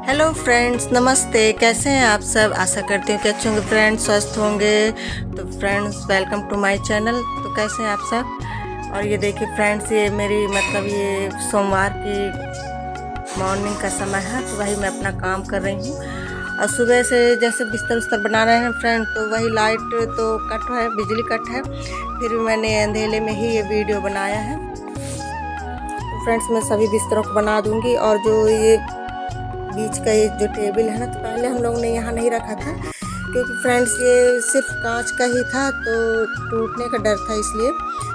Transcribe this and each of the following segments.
Hello friends, नमस्ते। कैसे हैं आप सब? आशा करती हूँ कि अच्छे होंगे फ्रेंड्स, स्वस्थ होंगे। तो friends, welcome to my channel. तो कैसे हैं आप सब? और ये देखिए फ्रेंड्स, ये मेरी ये सोमवार की मॉर्निंग का समय है। तो वही मैं अपना काम कर रही हूँ। और सुबह से जैसे बिस्तर उस्तर बना रहे हैं फ्रेंड, तो वही लाइट तो कट है, बिजली कट है। फिर भी मैंने अंधेले में ही ये वीडियो बनाया है। तो फ्रेंड्स, मैं सभी बिस्तरों को बना दूँगी। और जो ये बीच का ये जो टेबल है ना, तो पहले हम लोग ने यहाँ नहीं रखा था, क्योंकि फ्रेंड्स ये सिर्फ कांच का ही था, तो टूटने का डर था। इसलिए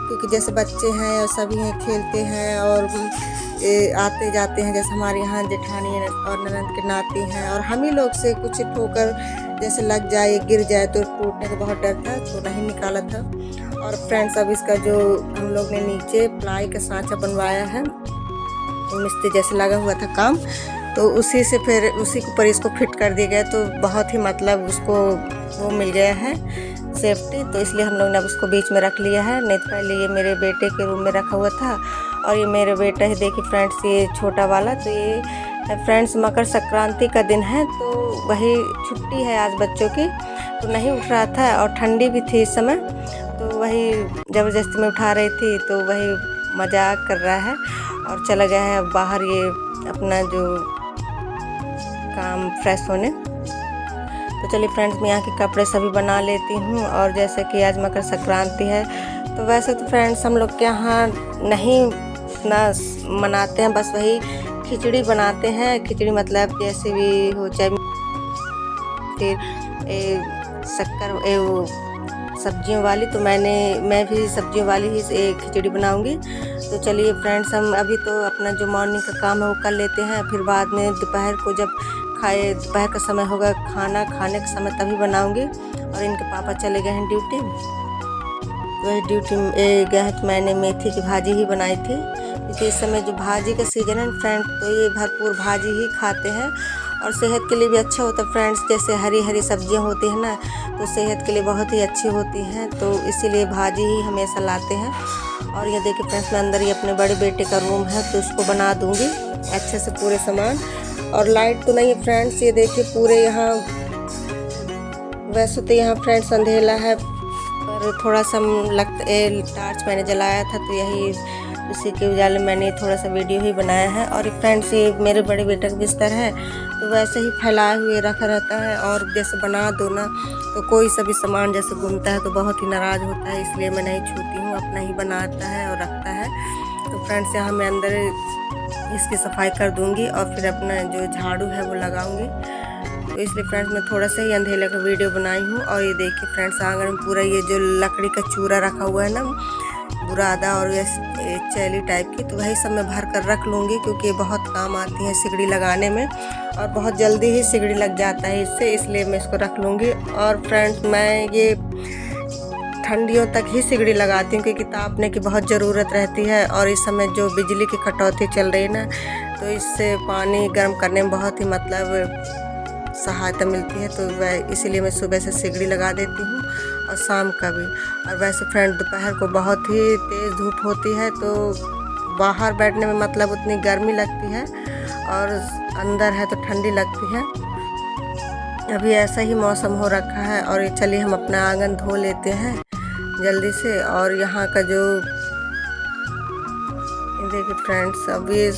क्योंकि जैसे बच्चे हैं और सभी हैं, खेलते हैं और आते जाते हैं। जैसे हमारे यहाँ जेठानी और ननद के नाती हैं, और हम ही लोग से कुछ ठोकर जैसे लग जाए, गिर जाए तो टूटने का बहुत डर था, तो नहीं निकाला था। और फ्रेंड्स, अब इसका जो हम लोग ने नीचे प्लाई का सांचा बनवाया है, मिस्त्री जैसे लगा हुआ था काम, तो उसी से फिर उसी के ऊपर इसको फिट कर दिया गया। तो बहुत ही उसको वो मिल गया है सेफ्टी। तो इसलिए हम लोग ने अब उसको बीच में रख लिया है। नहीं तो पहले ये मेरे बेटे के रूम में रखा हुआ था। और ये मेरे बेटा है, देखिए फ्रेंड्स, ये छोटा वाला। तो ये फ्रेंड्स मकर संक्रांति का दिन है, तो वही छुट्टी है आज बच्चों की, तो नहीं उठ रहा था और ठंडी भी थी इस समय। तो वही ज़बरदस्ती में उठा रही थी, तो वही मजाक कर रहा है और चला गया है बाहर ये अपना जो काम फ्रेश होने। तो चलिए फ्रेंड्स, मैं यहाँ के कपड़े सभी बना लेती हूँ। और जैसे कि आज मकर संक्रांति है, तो वैसे तो फ्रेंड्स हम लोग के यहाँ नहीं इतना मनाते हैं, बस वही खिचड़ी बनाते हैं। खिचड़ी मतलब जैसे भी हो, चाहे फिर शक्कर सब्जियों वाली। तो मैं भी सब्जियों वाली ही खिचड़ी बनाऊंगी। तो चलिए फ्रेंड्स, हम अभी तो अपना जो मॉर्निंग का काम है वो कर लेते हैं, फिर बाद में दोपहर को जब दोपहर का समय होगा, खाना खाने का समय, तभी बनाऊंगी। और इनके पापा चले गए हैं ड्यूटी। वही ड्यूटी गए हैं, तो मैंने मेथी की भाजी ही बनाई थी, क्योंकि इस समय जो भाजी का सीजन है फ्रेंड, तो ये भरपूर भाजी ही खाते हैं और सेहत के लिए भी अच्छा होता है फ्रेंड्स। जैसे हरी हरी सब्जियां होती हैं ना, तो सेहत के लिए बहुत ही अच्छी होती हैं, तो इसीलिए भाजी ही हमेशा लाते हैं। और ये देखिए फ्रेंड्स, मैं अंदर ही अपने बड़े बेटे का रूम है, तो उसको बना दूंगी अच्छे से पूरे सामान। और लाइट तो नहीं है फ्रेंड्स, ये देखिए पूरे यहाँ, वैसे तो यहाँ फ्रेंड्स अंधेला है, पर थोड़ा सा टार्च मैंने जलाया था, तो यही उसी के उजाले मैंने थोड़ा सा वीडियो ही बनाया है। और फ्रेंड्स, ये मेरे बड़े बेटे का बिस्तर है, तो वैसे ही फैलाए हुए रखा रहता है। और जैसे बना दो ना, तो कोई सा भी सामान जैसे घूमता है तो बहुत ही नाराज़ होता है, इसलिए मैं नहीं छूती हूँ, अपना ही बनाता है और रखता है। तो फ्रेंड्स, यहाँ मैं अंदर इसकी सफाई कर दूँगी और फिर अपना जो झाड़ू है वो लगाऊँगी। तो इसलिए फ्रेंड्स, मैं थोड़ा सा ही अंधेले का वीडियो बनाई हूँ। और ये देखिए फ्रेंड्स, आंगन में पूरा ये जो लकड़ी का चूरा रखा हुआ है ना, बुरादा और ये चैली टाइप की, तो वही सब मैं भर कर रख लूँगी, क्योंकि बहुत काम आती है सिगड़ी लगाने में, और बहुत जल्दी ही सिगड़ी लग जाता है इससे, इसलिए मैं इसको रख लूँगी। और फ्रेंड्स, मैं ये ठंडियों तक ही सिगड़ी लगाती हूँ, क्योंकि तापने की बहुत ज़रूरत रहती है। और इस समय जो बिजली की कटौती चल रही है ना, तो इससे पानी गर्म करने में बहुत ही सहायता मिलती है। तो वह इसीलिए मैं सुबह से सिगड़ी लगा देती हूँ और शाम का भी। और वैसे फ्रेंड, दोपहर को बहुत ही तेज़ धूप होती है, तो बाहर बैठने में उतनी गर्मी लगती है, और अंदर है तो ठंडी लगती है। अभी ऐसा ही मौसम हो रखा है। और ये चलिए हम अपना आंगन धो लेते हैं जल्दी से। और यहाँ का जो देखिए फ्रेंड्स, अभी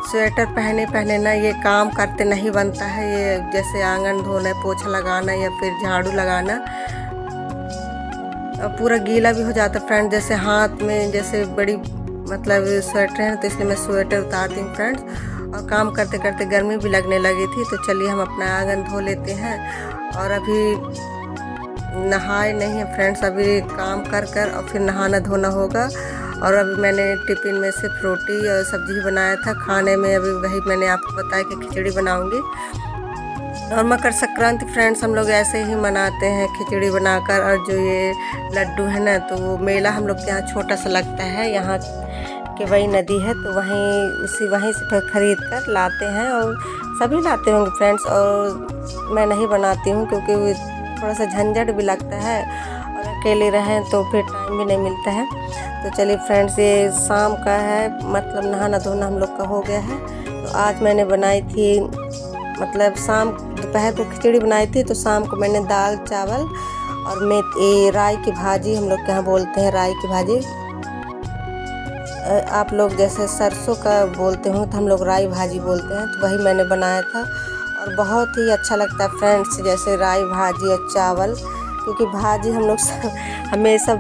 स्वेटर पहने ना ये काम करते नहीं बनता है। ये जैसे आंगन धोना, पोछा लगाना या फिर झाड़ू लगाना, पूरा गीला भी हो जाता फ्रेंड। जैसे हाथ में जैसे बड़ी स्वेटर है, तो इसलिए मैं स्वेटर उतारती हूँ फ्रेंड्स। और काम करते करते गर्मी भी लगने लगी थी। तो चलिए हम अपना आंगन धो लेते हैं। और अभी नहाए नहीं है फ्रेंड्स, अभी काम कर और फिर नहाना धोना होगा। और अभी मैंने टिफ़िन में सिर्फ रोटी और सब्जी ही बनाया था। खाने में अभी वही मैंने आपको बताया कि खिचड़ी बनाऊंगी। और मकर संक्रांति फ्रेंड्स हम लोग ऐसे ही मनाते हैं, खिचड़ी बनाकर। और जो ये लड्डू है ना, तो वो मेला हम लोग के यहाँ छोटा सा लगता है, यहाँ के वही नदी है, तो वहीं से फिर खरीद कर लाते हैं। और सभी लाते होंगे फ्रेंड्स, और मैं नहीं बनाती हूँ, क्योंकि थोड़ा सा झंझट भी लगता है, और अकेले रहें तो फिर टाइम भी नहीं मिलता है। तो चलिए फ्रेंड्स, ये शाम का है, नहाना धोना हम लोग का हो गया है। तो आज मैंने बनाई थी मतलब शाम दोपहर को खिचड़ी बनाई थी, तो शाम को मैंने दाल चावल और ये राई की भाजी, हम लोग के यहाँ बोलते हैं राई की भाजी, आप लोग जैसे सरसों का बोलते हो तो हम लोग राई भाजी बोलते हैं, तो वही मैंने बनाया था और बहुत ही अच्छा लगता है फ्रेंड्स, जैसे राई भाजी और चावल, क्योंकि भाजी हम लोग हमेशा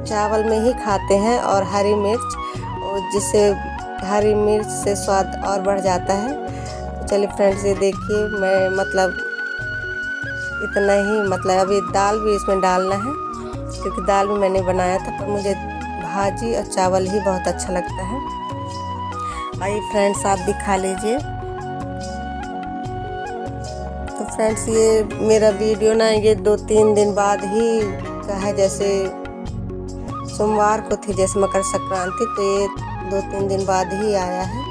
चावल में ही खाते हैं, और हरी मिर्च, और जिससे हरी मिर्च से स्वाद और बढ़ जाता है। तो चलिए फ्रेंड्स, ये देखिए मैं मतलब इतना ही, मतलब अभी दाल भी इसमें डालना है, क्योंकि दाल भी मैंने बनाया था, पर मुझे भाजी और चावल ही बहुत अच्छा लगता है। आइए फ्रेंड्स, आप भी खा लीजिए। तो फ्रेंड्स, ये मेरा वीडियो ना ये 2-3 दिन बाद ही का है, जैसे सोमवार को थी जैसे मकर संक्रांति, तो ये 2-3 दिन बाद ही आया है।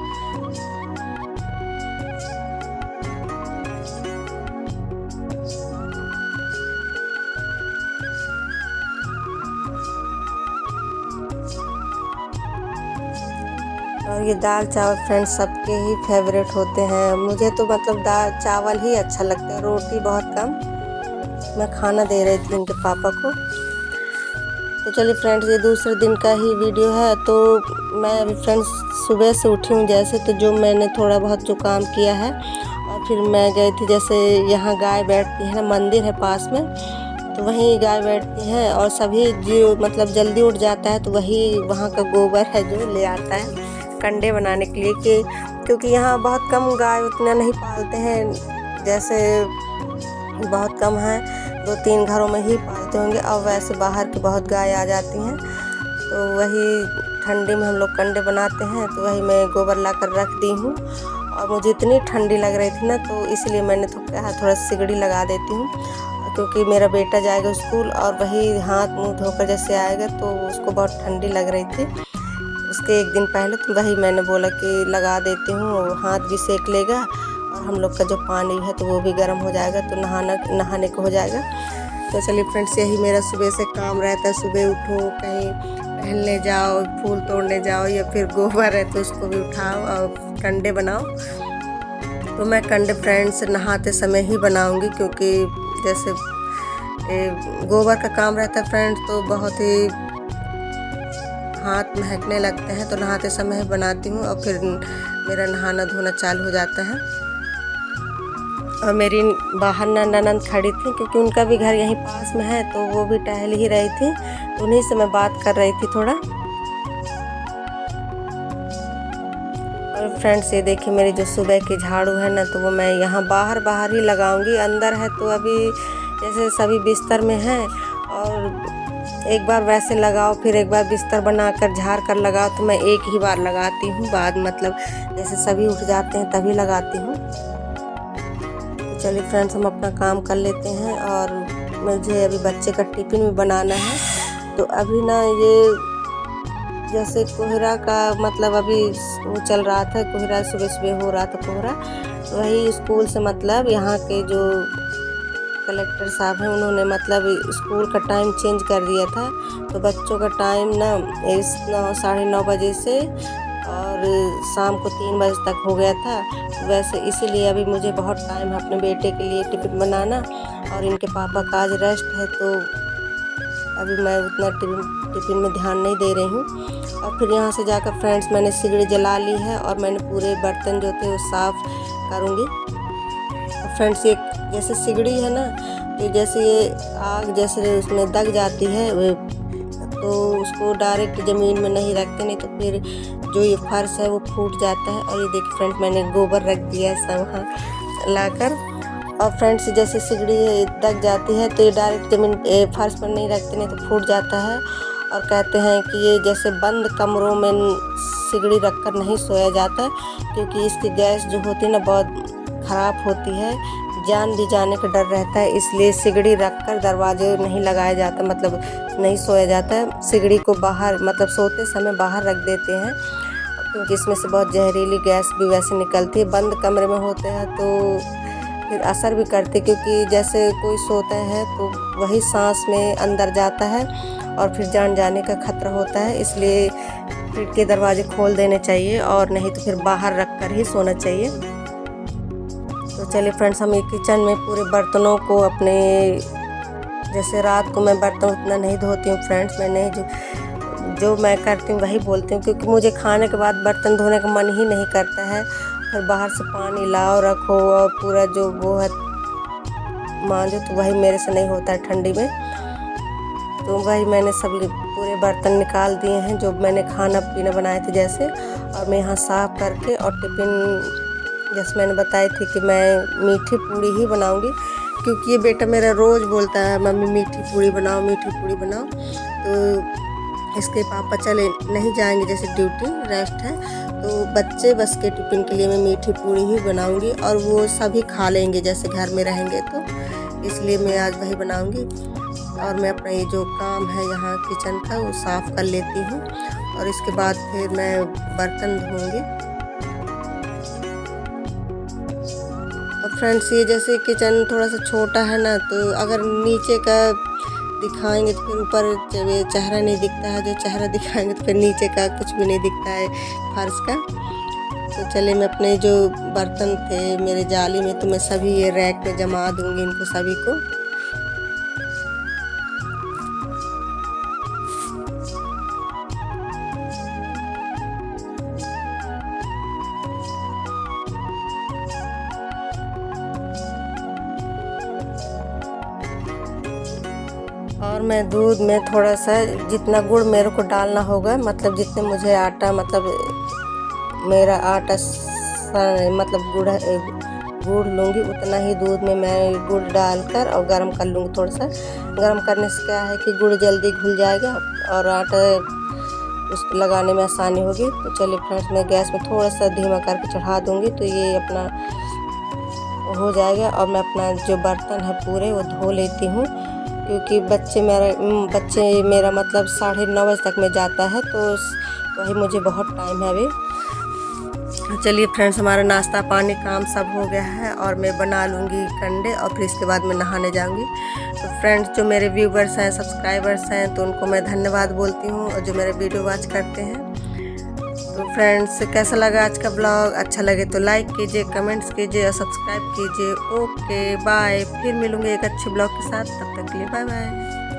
और ये दाल चावल फ्रेंड्स सबके ही फेवरेट होते हैं, मुझे तो मतलब दाल चावल ही अच्छा लगता है, रोटी बहुत कम। मैं खाना दे रही थी इनके पापा को। तो चलिए फ्रेंड्स, ये दूसरे दिन का ही वीडियो है। तो मैं अभी फ्रेंड्स सुबह से उठी हूँ जैसे, तो जो मैंने थोड़ा बहुत जो काम किया है, और फिर मैं गई थी, जैसे यहाँ गाय बैठती है ना, मंदिर है पास में, तो वहीं गाय बैठती हैं, और सभी जो मतलब जल्दी उठ जाता है तो वही वहाँ का गोबर है जो ले आता है कंडे बनाने के लिए, क्योंकि यहाँ बहुत कम गाय उतना नहीं पालते हैं, जैसे बहुत कम है, 2-3 घरों में ही पालते होंगे, और वैसे बाहर की बहुत गाय आ जाती हैं, तो वही ठंडी में हम लोग कंडे बनाते हैं, तो वही मैं गोबर ला कर रख दी हूँ। और मुझे इतनी ठंडी लग रही थी ना, तो इसलिए मैंने तो कहा थोड़ा सिगड़ी लगा देती हूँ, क्योंकि मेरा बेटा जाएगा स्कूल, और वही हाथ मुँह धोकर जैसे आएगा तो उसको बहुत ठंडी लग रही थी उसके एक दिन पहले, तो वही मैंने बोला कि लगा देती हूँ, हाथ भी सेक लेगा, और हम लोग का जो पानी है तो वो भी गर्म हो जाएगा, तो नहाने को हो जाएगा। तो चलिए फ्रेंड्स, यही मेरा सुबह से काम रहता है, सुबह उठो, कहीं टहलने जाओ, फूल तोड़ने जाओ, या फिर गोबर है तो उसको भी उठाओ और कंडे बनाओ। तो मैं कंडे फ्रेंड्स नहाते समय ही बनाऊंगी, क्योंकि जैसे गोबर का काम रहता है फ्रेंड्स, तो बहुत ही हाथ महकने लगते हैं, तो नहाते समय ही बनाती हूँ, और फिर मेरा नहाना धोना चालू हो जाता है। और मेरी बाहर ननद खड़ी थी, क्योंकि उनका भी घर यहीं पास में है, तो वो भी टहल ही रही थी, तो उन्हीं से मैं बात कर रही थी थोड़ा। और फ्रेंड्स, ये देखिए मेरी जो सुबह की झाड़ू है ना, तो वो मैं यहाँ बाहर ही लगाऊंगी, अंदर है तो अभी जैसे सभी बिस्तर में हैं, और एक बार वैसे लगाओ, फिर एक बार बिस्तर बनाकर झाड़ कर लगाओ, तो मैं एक ही बार लगाती हूँ, बाद मतलब जैसे सभी उठ जाते हैं तभी लगाती हूँ। तो चलिए फ्रेंड्स, हम अपना काम कर लेते हैं, और मुझे अभी बच्चे का टिफ़िन भी बनाना है। तो अभी ना ये जैसे कोहरा का मतलब अभी वो चल रहा था, कोहरा सुबह हो रहा था कोहरा, तो वही स्कूल से मतलब यहाँ के जो कलेक्टर साहब हैं, उन्होंने मतलब स्कूल का टाइम चेंज कर दिया था, तो बच्चों का टाइम ना 9-9:30 बजे से और शाम को 3 बजे तक हो गया था। वैसे इसीलिए अभी मुझे बहुत टाइम है अपने बेटे के लिए टिफ़िन बनाना, और इनके पापा का आज रेस्ट है, तो अभी मैं उतना टिफ़िन में ध्यान नहीं दे रही हूँ। और फिर यहाँ से जाकर फ्रेंड्स मैंने सिगड़ी जला ली है, और मैंने पूरे बर्तन जो थे वो साफ़ करूँगी। फ्रेंड्स, ये जैसे सिगड़ी है ना, तो जैसे ये आग जैसे उसमें दग जाती है, तो उसको डायरेक्ट ज़मीन में नहीं रखते, नहीं तो फिर जो ये फर्श है वो फूट जाता है। और ये देखिए फ्रेंड्स, मैंने गोबर रख दिया है सब वहाँ लाकर। और फ्रेंड्स, जैसे सिगड़ी दग जाती है तो ये डायरेक्ट ज़मीन फर्श पर नहीं रखते, नहीं तो फूट जाता है। और कहते हैं कि ये जैसे बंद कमरों में सिगड़ी रखकर नहीं सोया जाता, क्योंकि इसकी गैस जो होती है ना बहुत ख़राब होती है, जान भी जाने का डर रहता है, इसलिए सिगड़ी रखकर दरवाजे नहीं लगाया जाता, मतलब नहीं सोया जाता है। सिगड़ी को बाहर मतलब सोते समय बाहर रख देते हैं, क्योंकि इसमें से बहुत जहरीली गैस भी वैसे निकलती है। बंद कमरे में होते हैं तो फिर असर भी करते, क्योंकि जैसे कोई सोता है तो वही सांस में अंदर जाता है और फिर जान जाने का खतरा होता है, इसलिए खिड़की दरवाजे खोल देने चाहिए, और नहीं तो फिर बाहर रख कर ही सोना चाहिए। तो चलिए फ्रेंड्स, हम ये किचन में पूरे बर्तनों को अपने, जैसे रात को मैं बर्तन उतना नहीं धोती हूँ फ्रेंड्स, मैं नहीं जो मैं करती हूँ वही बोलती हूँ, क्योंकि मुझे खाने के बाद बर्तन धोने का मन ही नहीं करता है। फिर बाहर से पानी लाओ रखो और पूरा जो वो है मांजो, तो वही मेरे से नहीं होता है ठंडी में। तो वही मैंने सब पूरे बर्तन निकाल दिए हैं जो मैंने खाना पीना बनाए थे जैसे, और मैं यहाँ साफ़ करके, और टिफ़िन जैसे मैंने बताई थी कि मैं मीठी पूड़ी ही बनाऊंगी, क्योंकि ये बेटा मेरा रोज़ बोलता है मम्मी मीठी पूड़ी बनाओ, मीठी पूड़ी बनाओ। तो इसके पापा चले नहीं जाएंगे जैसे ड्यूटी, रेस्ट है, तो बच्चे बस के टिफ़िन के लिए मैं मीठी पूड़ी ही बनाऊंगी, और वो सभी खा लेंगे जैसे घर में रहेंगे, तो इसलिए मैं आज वही बनाऊंगी। और मैं अपना ये जो काम है यहाँ किचन का वो साफ़ कर लेती हूँ, और इसके बाद फिर मैं बर्तन धोऊंगी। और फ्रेंड्स, ये जैसे किचन थोड़ा सा छोटा है ना, तो अगर नीचे का दिखाएंगे तो फिर ऊपर चेहरा नहीं दिखता है, जो चेहरा दिखाएंगे तो फिर नीचे का कुछ भी नहीं दिखता है फर्श का। तो चलिए, मैं अपने जो बर्तन थे मेरे जाली में, तो मैं सभी ये रैक में जमा दूंगी इनको सभी को। और मैं दूध में थोड़ा सा, जितना गुड़ मेरे को डालना होगा, मतलब जितने मुझे आटा, मतलब मेरा आटा मतलब गुड़ लूँगी उतना ही दूध में मैं गुड़ डालकर और गरम कर लूँगी। थोड़ा सा गरम करने से क्या है कि गुड़ जल्दी घुल जाएगा और आटा उसको लगाने में आसानी होगी। तो चलिए फ्रेंड्स, मैं गैस में थोड़ा सा धीमा करके चढ़ा दूँगी, तो ये अपना हो जाएगा। और मैं अपना जो बर्तन है पूरे वो धो लेती हूँ, क्योंकि बच्चे मेरा मतलब 9:30 बजे तक में जाता है, तो वही मुझे बहुत टाइम है अभी। चलिए फ्रेंड्स, हमारा नाश्ता पानी काम सब हो गया है, और मैं बना लूँगी कंडे, और फिर इसके बाद मैं नहाने जाऊँगी। तो फ्रेंड्स, जो मेरे व्यूवर्स हैं, सब्सक्राइबर्स हैं, तो उनको मैं धन्यवाद बोलती हूँ, और जो मेरे वीडियो वॉच करते हैं। तो फ्रेंड्स, कैसा लगा आज का ब्लॉग? अच्छा लगे तो लाइक कीजिए, कमेंट्स कीजिए और सब्सक्राइब कीजिए। ओके बाय, फिर मिलूँगी एक अच्छे ब्लॉग के साथ, तब तक के लिए बाय बाय।